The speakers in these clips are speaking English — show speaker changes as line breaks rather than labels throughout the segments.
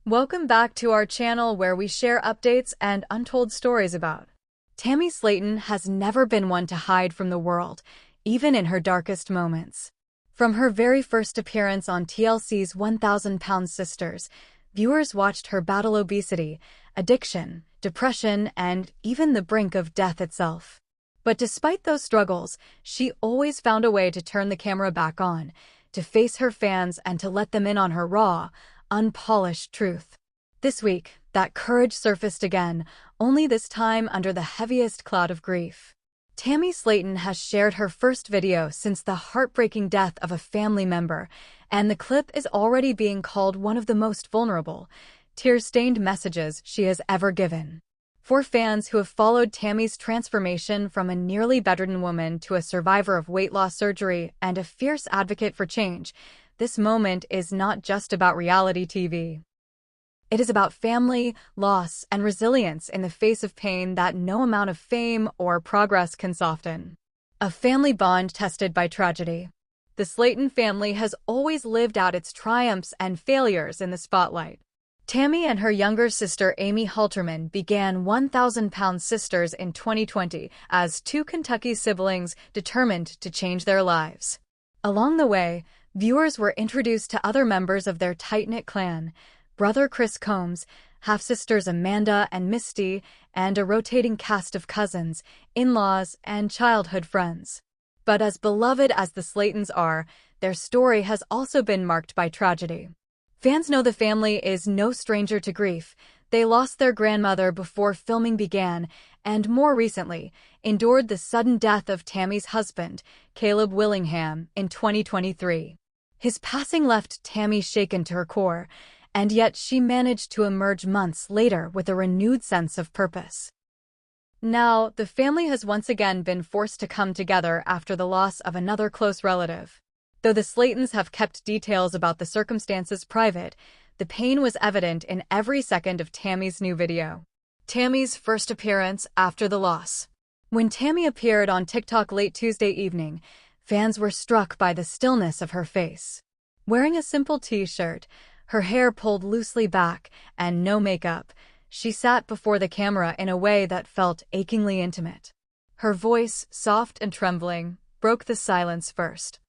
Welcome back to our channel where we share updates and untold stories about. Tammy Slaton has never been one to hide from the world, even in her darkest moments. From her very first appearance on TLC's 1,000-Pound Sisters, viewers watched her battle obesity, addiction, depression, and even the brink of death itself. But despite those struggles, she always found a way to turn the camera back on, to face her fans and to let them in on her raw, unpolished truth. This week, that courage surfaced again, only this time under the heaviest cloud of grief. Tammy Slaton has shared her first video since the heartbreaking death of a family member, and the clip is already being called one of the most vulnerable, tear-stained messages she has ever given. For fans who have followed Tammy's transformation from a nearly bedridden woman to a survivor of weight loss surgery and a fierce advocate for change, this moment is not just about reality TV. It is about family, loss, and resilience in the face of pain that no amount of fame or progress can soften. A family bond tested by tragedy. The Slaton family has always lived out its triumphs and failures in the spotlight. Tammy and her younger sister Amy Halterman began 1,000-Pound Sisters in 2020 as two Kentucky siblings determined to change their lives. Along the way, viewers were introduced to other members of their tight-knit clan, brother Chris Combs, half-sisters Amanda and Misty, and a rotating cast of cousins, in-laws, and childhood friends. But as beloved as the Slatons are, their story has also been marked by tragedy. Fans know the family is no stranger to grief. They lost their grandmother before filming began, and more recently, endured the sudden death of Tammy's husband, Caleb Willingham, in 2023. His passing left Tammy shaken to her core, and yet she managed to emerge months later with a renewed sense of purpose. Now, the family has once again been forced to come together after the loss of another close relative. Though the Slatons have kept details about the circumstances private, the pain was evident in every second of Tammy's new video. Tammy's first appearance after the loss. When Tammy appeared on TikTok late Tuesday evening, fans were struck by the stillness of her face. Wearing a simple t-shirt, her hair pulled loosely back, and no makeup, she sat before the camera in a way that felt achingly intimate. Her voice, soft and trembling, broke the silence first.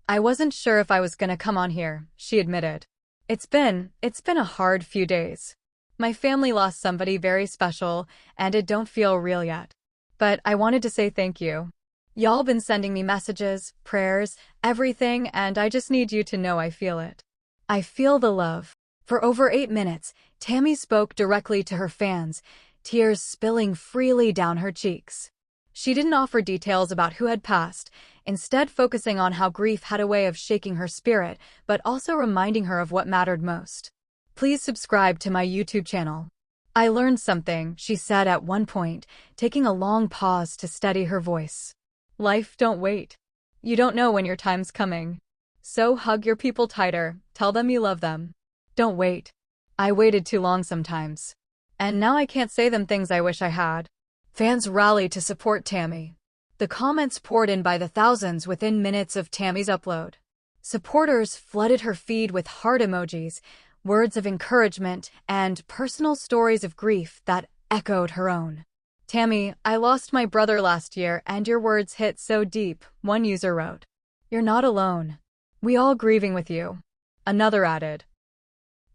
"I wasn't sure if I was gonna come on here," she admitted. It's been a hard few days. My family lost somebody very special, and it don't feel real yet. But I wanted to say thank you. Y'all been sending me messages, prayers, everything, and I just need you to know I feel it. I feel the love." For over 8 minutes, Tammy spoke directly to her fans, tears spilling freely down her cheeks. She didn't offer details about who had passed, instead focusing on how grief had a way of shaking her spirit, but also reminding her of what mattered most. "Please subscribe to my YouTube channel. I learned something," she said at one point, taking a long pause to steady her voice. "Life don't wait. You don't know when your time's coming. So hug your people tighter, tell them you love them. Don't wait. I waited too long sometimes. And now I can't say them things I wish I had." Fans rallied to support Tammy. The comments poured in by the thousands within minutes of Tammy's upload. Supporters flooded her feed with heart emojis, words of encouragement, and personal stories of grief that echoed her own. "Tammy, I lost my brother last year and your words hit so deep," one user wrote. "You're not alone. We all grieving with you." Another added,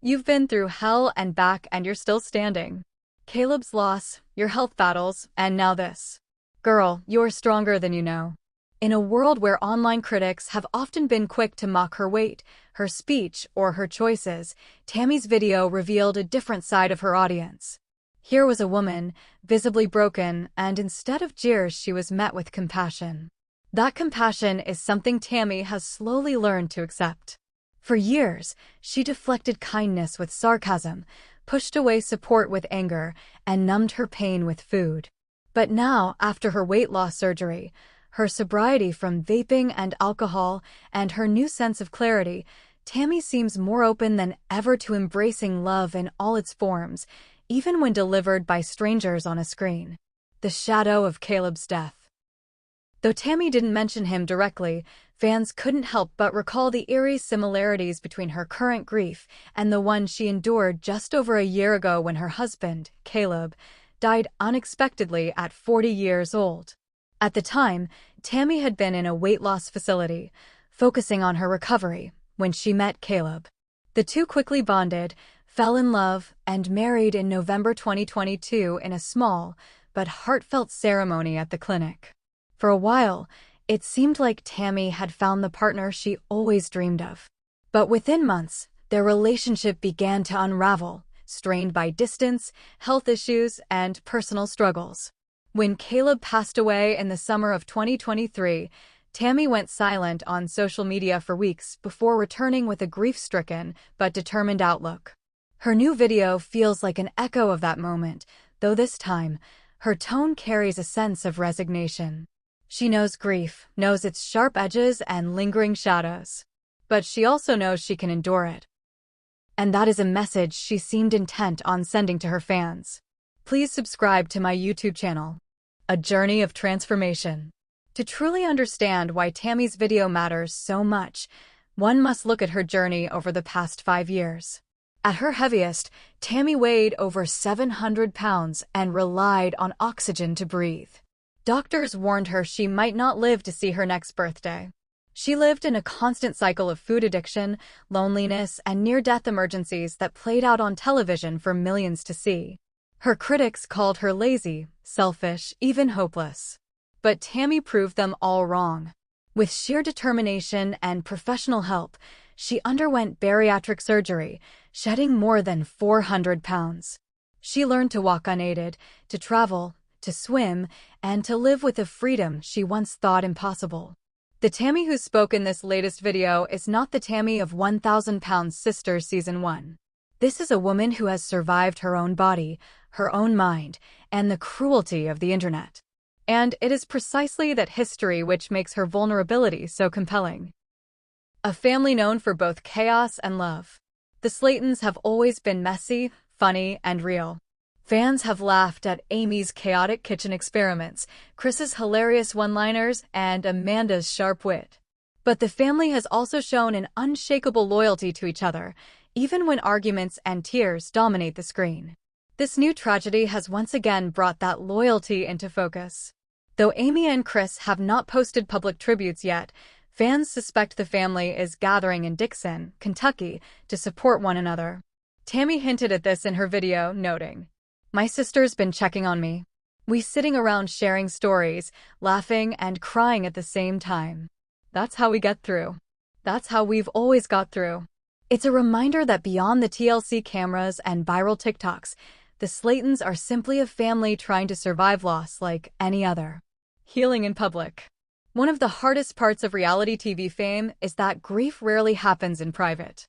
"You've been through hell and back and you're still standing. Caleb's loss, your health battles, and now this. Girl, you're stronger than you know." In a world where online critics have often been quick to mock her weight, her speech, or her choices, Tammy's video revealed a different side of her audience. Here was a woman, visibly broken, and instead of jeers she was met with compassion. That compassion is something Tammy has slowly learned to accept. For years, she deflected kindness with sarcasm, pushed away support with anger, and numbed her pain with food. But now, after her weight loss surgery, her sobriety from vaping and alcohol, and her new sense of clarity, Tammy seems more open than ever to embracing love in all its forms, even when delivered by strangers on a screen. The shadow of Caleb's death. Though Tammy didn't mention him directly, Fans couldn't help but recall the eerie similarities between her current grief and the one she endured just over a year ago when her husband, Caleb, died unexpectedly at 40 years old. At the time, Tammy had been in a weight loss facility, focusing on her recovery, when she met Caleb. The two quickly bonded, fell in love, and married in November 2022 in a small but heartfelt ceremony at the clinic. For a while, it seemed like Tammy had found the partner she always dreamed of. But within months, their relationship began to unravel, strained by distance, health issues, and personal struggles. When Caleb passed away in the summer of 2023, Tammy went silent on social media for weeks before returning with a grief-stricken but determined outlook. Her new video feels like an echo of that moment, though this time, her tone carries a sense of resignation. She knows grief, knows its sharp edges and lingering shadows. But she also knows she can endure it. And that is a message she seemed intent on sending to her fans. Please subscribe to my YouTube channel. A Journey of Transformation. To truly understand why Tammy's video matters so much, one must look at her journey over the past 5 years. At her heaviest, Tammy weighed over 700 pounds and relied on oxygen to breathe. Doctors warned her she might not live to see her next birthday. She lived in a constant cycle of food addiction, loneliness, and near-death emergencies that played out on television for millions to see. Her critics called her lazy, selfish, even hopeless. But Tammy proved them all wrong. With sheer determination and professional help, she underwent bariatric surgery, shedding more than 400 pounds. She learned to walk unaided, to travel, to swim, and to live with a freedom she once thought impossible. The Tammy who spoke in this latest video is not the Tammy of 1,000 Pounds Sisters Season 1. This is a woman who has survived her own body, her own mind, and the cruelty of the internet. And it is precisely that history which makes her vulnerability so compelling. A family known for both chaos and love. The Slatons have always been messy, funny, and real. Fans have laughed at Amy's chaotic kitchen experiments, Chris's hilarious one-liners, and Amanda's sharp wit. But the family has also shown an unshakable loyalty to each other, even when arguments and tears dominate the screen. This new tragedy has once again brought that loyalty into focus. Though Amy and Chris have not posted public tributes yet, fans suspect the family is gathering in Dixon, Kentucky, to support one another. Tammy hinted at this in her video, noting, "My sister's been checking on me. We sitting around sharing stories, laughing and crying at the same time. That's how we get through. That's how we've always got through." It's a reminder that beyond the TLC cameras and viral TikToks, the Slatons are simply a family trying to survive loss like any other. Healing in public. One of the hardest parts of reality TV fame is that grief rarely happens in private.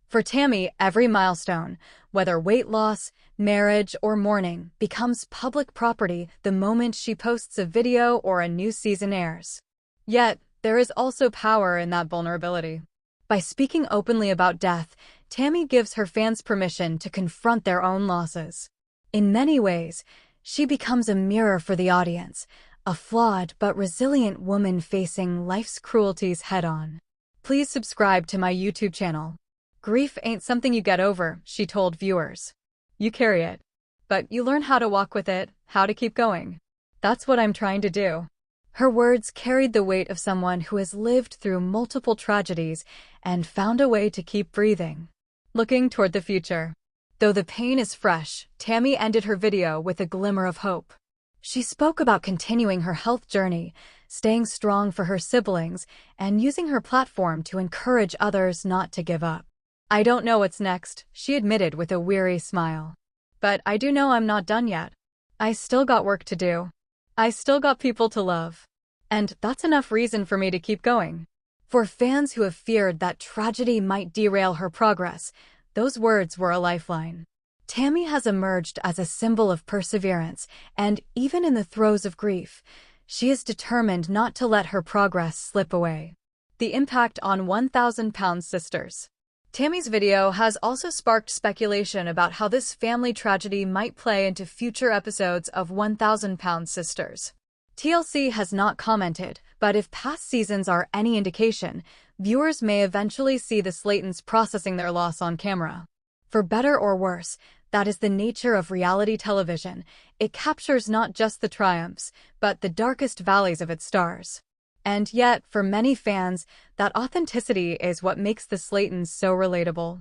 For Tammy, every milestone, whether weight loss, marriage, or mourning, becomes public property the moment she posts a video or a new season airs. Yet, there is also power in that vulnerability. By speaking openly about death, Tammy gives her fans permission to confront their own losses. In many ways, she becomes a mirror for the audience, a flawed but resilient woman facing life's cruelties head-on. Please subscribe to my YouTube channel. Grief ain't something you get over, she told viewers. You carry it. But you learn how to walk with it, how to keep going. That's what I'm trying to do. Her words carried the weight of someone who has lived through multiple tragedies and found a way to keep breathing. Looking toward the future. Though the pain is fresh, Tammy ended her video with a glimmer of hope. She spoke about continuing her health journey, staying strong for her siblings, and using her platform to encourage others not to give up. "I don't know what's next," she admitted with a weary smile. "But I do know I'm not done yet. I still got work to do. I still got people to love. And that's enough reason for me to keep going." For fans who have feared that tragedy might derail her progress, those words were a lifeline. Tammy has emerged as a symbol of perseverance, and even in the throes of grief, she is determined not to let her progress slip away. The impact on 1,000 Pounds Sisters. Tammy's video has also sparked speculation about how this family tragedy might play into future episodes of 1,000 Pounds Sisters. TLC has not commented, but if past seasons are any indication, viewers may eventually see the Slatons processing their loss on camera. For better or worse, that is the nature of reality television. It captures not just the triumphs, but the darkest valleys of its stars. And yet, for many fans, that authenticity is what makes the Slatons so relatable.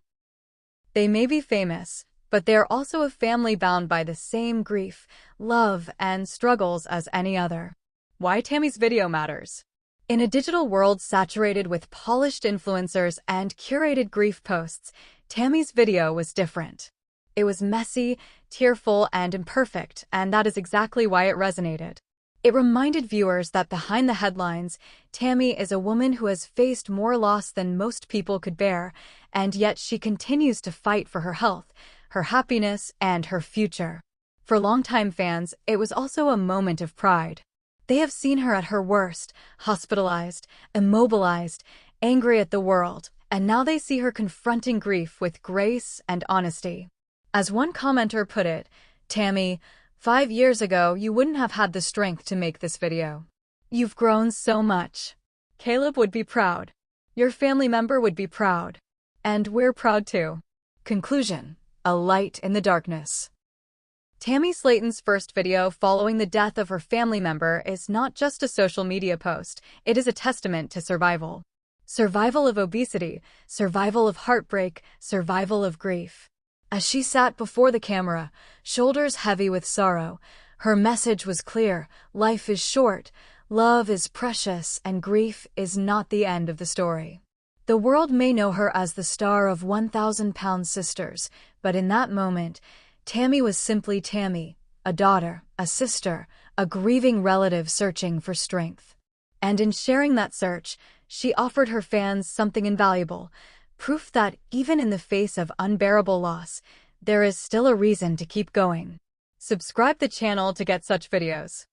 They may be famous, but they are also a family bound by the same grief, love, and struggles as any other. Why Tammy's video matters. In a digital world saturated with polished influencers and curated grief posts, Tammy's video was different. It was messy, tearful, and imperfect, and that is exactly why it resonated. It reminded viewers that behind the headlines, Tammy is a woman who has faced more loss than most people could bear, and yet she continues to fight for her health, her happiness, and her future. For longtime fans, it was also a moment of pride. They have seen her at her worst, hospitalized, immobilized, angry at the world, and now they see her confronting grief with grace and honesty. As one commenter put it, "Tammy, 5 years ago you wouldn't have had the strength to make this video. You've grown so much. Caleb would be proud. Your family member would be proud. And we're proud too." Conclusion: a light in the darkness. Tammy Slaton's first video following the death of her family member is not just a social media post, it is a testament to survival. Survival of obesity, survival of heartbreak, survival of grief. As she sat before the camera, shoulders heavy with sorrow, her message was clear: life is short, love is precious, and grief is not the end of the story. The world may know her as the star of 1,000-pound sisters, but in that moment, Tammy was simply Tammy, a daughter, a sister, a grieving relative searching for strength. And in sharing that search, she offered her fans something invaluable: proof that even in the face of unbearable loss, there is still a reason to keep going. Subscribe the channel to get such videos.